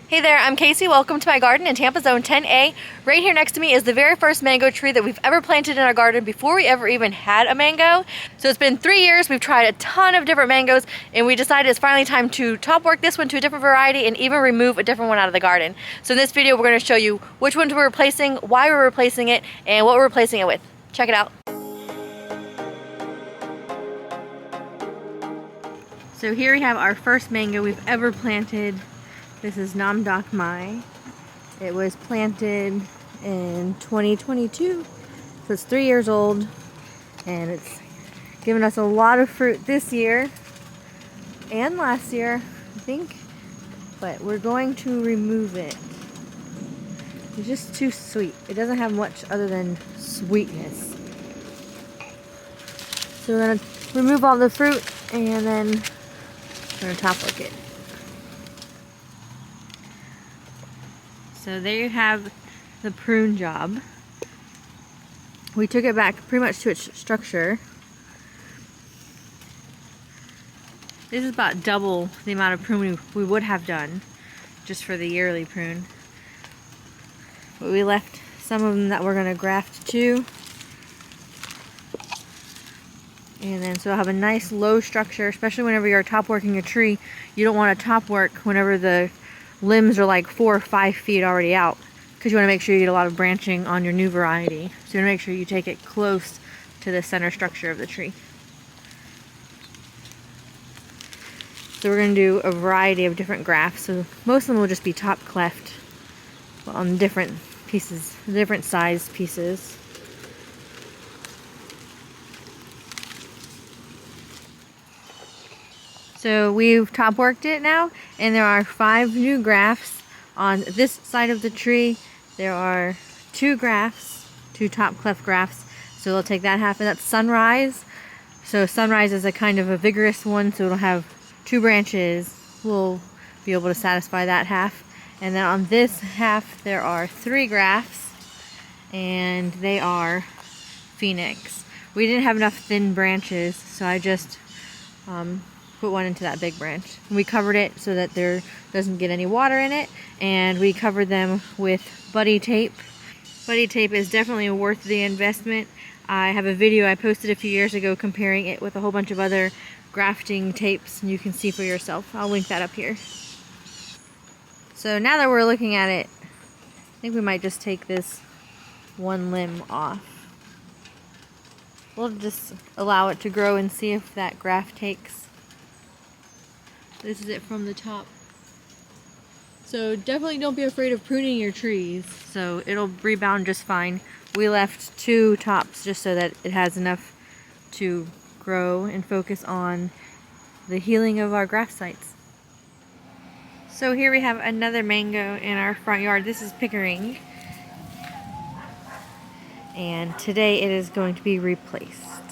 Hey there, I'm Casey. Welcome to my garden in Tampa Zone 10A. Right here next to me is the very first mango tree that we've ever planted in our garden before we ever even had a mango. So it's been 3 years, we've tried a ton of different mangoes, and we decided it's finally time to top work this one to a different variety and even remove a different one out of the garden. So in this video, we're going to show you which ones we're replacing, why we're replacing it, and what we're replacing it with. Check it out. So here we have our first mango we've ever planted. This is Doc Mai. It was planted in 2022, so it's 3 years old, and it's given us a lot of fruit this year and last year, I think, but we're going to remove it. It's just too sweet. It doesn't have much other than sweetness. So we're going to remove all the fruit and then we're going to top work it. So there you have the prune job. We took it back pretty much to its structure. This is about double the amount of prune we would have done just for the yearly prune. But we left some of them that we're going to graft too. And then so we'll have a nice low structure, especially whenever you're top working a tree. You don't want to top work whenever the limbs are like 4 or 5 feet already out, because you want to make sure you get a lot of branching on your new variety. So you want to make sure you take it close to the center structure of the tree. So we're going to do a variety of different grafts. So most of them will just be top cleft on different pieces, different size pieces. So we've top worked it now, and there are 5 new grafts on this side of the tree. There are 2 grafts, 2 top cleft grafts. So we'll take that half, and that's Sunrise. So Sunrise is a kind of a vigorous one, so it'll have 2 branches. We'll be able to satisfy that half. And then on this half, there are 3 grafts, and they are Phoenix. We didn't have enough thin branches, so I just put one into that big branch. We covered it so that there doesn't get any water in it, and we covered them with buddy tape. Buddy tape is definitely worth the investment. I have a video I posted a few years ago comparing it with a whole bunch of other grafting tapes, and you can see for yourself. I'll link that up here. So now that we're looking at it, I think we might just take this one limb off. We'll just allow it to grow and see if that graft takes. This is it from the top. So definitely don't be afraid of pruning your trees. So it'll rebound just fine. We left 2 tops just so that it has enough to grow and focus on the healing of our graft sites. So here we have another mango in our front yard. This is Pickering. And today it is going to be replaced.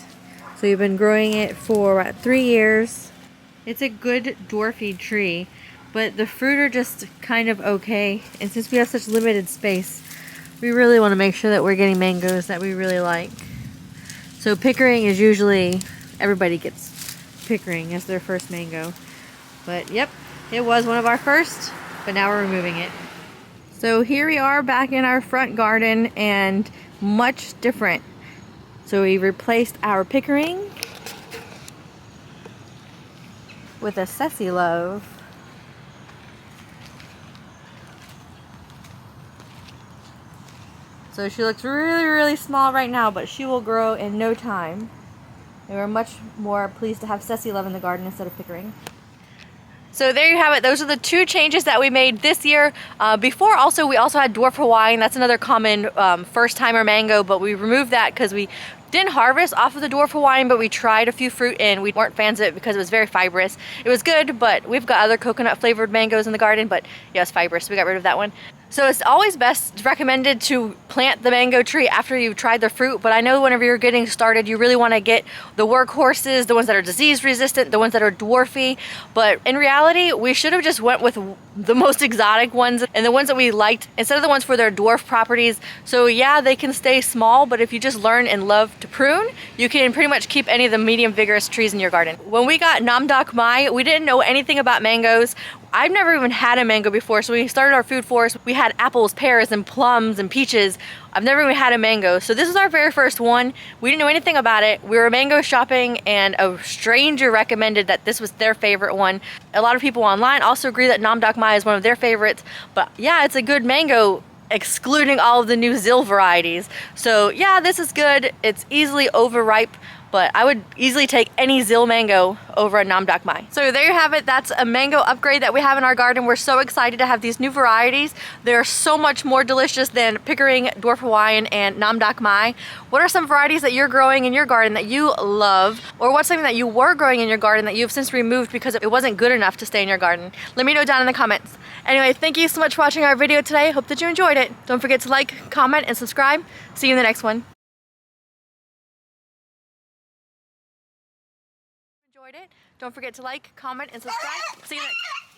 So we've been growing it for about 3 years. It's a good dwarfy tree, but the fruit are just kind of okay. And since we have such limited space, we really want to make sure that we're getting mangoes that we really like. So Pickering is usually, everybody gets Pickering as their first mango. But yep, it was one of our first, but now we're removing it. So here we are back in our front garden, and much different. So we replaced our Pickering with a Ceci Love. So she looks really, really small right now, but she will grow in no time. And we're much more pleased to have Ceci Love in the garden instead of Pickering. So there you have it. Those are the 2 changes that we made this year. Before also, we also had Dwarf Hawaiian. That's another common first-timer mango, but we removed that because we didn't harvest off of the Dwarf Hawaiian, but we tried a few fruit and we weren't fans of it because it was very fibrous. It was good, but we've got other coconut flavored mangoes in the garden, but yeah, it's fibrous, so we got rid of that one. So it's always best recommended to plant the mango tree after you've tried the fruit, but I know whenever you're getting started, you really want to get the workhorses, the ones that are disease resistant, the ones that are dwarfy. But in reality, we should have just went with the most exotic ones and the ones that we liked instead of the ones for their dwarf properties. So yeah, they can stay small, but if you just learn and love to prune, you can pretty much keep any of the medium vigorous trees in your garden. When we got Doc Mai, we didn't know anything about mangoes. I've never even had a mango before, so when we started our food forest, we had apples, pears, and plums, and peaches. I've never even had a mango, so this is our very first one. We didn't know anything about it. We were mango shopping, and a stranger recommended that this was their favorite one. A lot of people online also agree that Doc Mai is one of their favorites, but yeah, it's a good mango, excluding all of the new Zill varieties. So yeah, this is good. It's easily overripe, but I would easily take any Zill mango over a Doc Mai. So there you have it. That's a mango upgrade that we have in our garden. We're so excited to have these new varieties. They're so much more delicious than Pickering Dwarf Hawaiian and Doc Mai. What are some varieties that you're growing in your garden that you love? Or what's something that you were growing in your garden that you've since removed because it wasn't good enough to stay in your garden? Let me know down in the comments. Anyway, thank you so much for watching our video today. Hope that you enjoyed it. Don't forget to like, comment, and subscribe. See you in the next one. Enjoyed it. Don't forget to like, comment, and subscribe. See you next.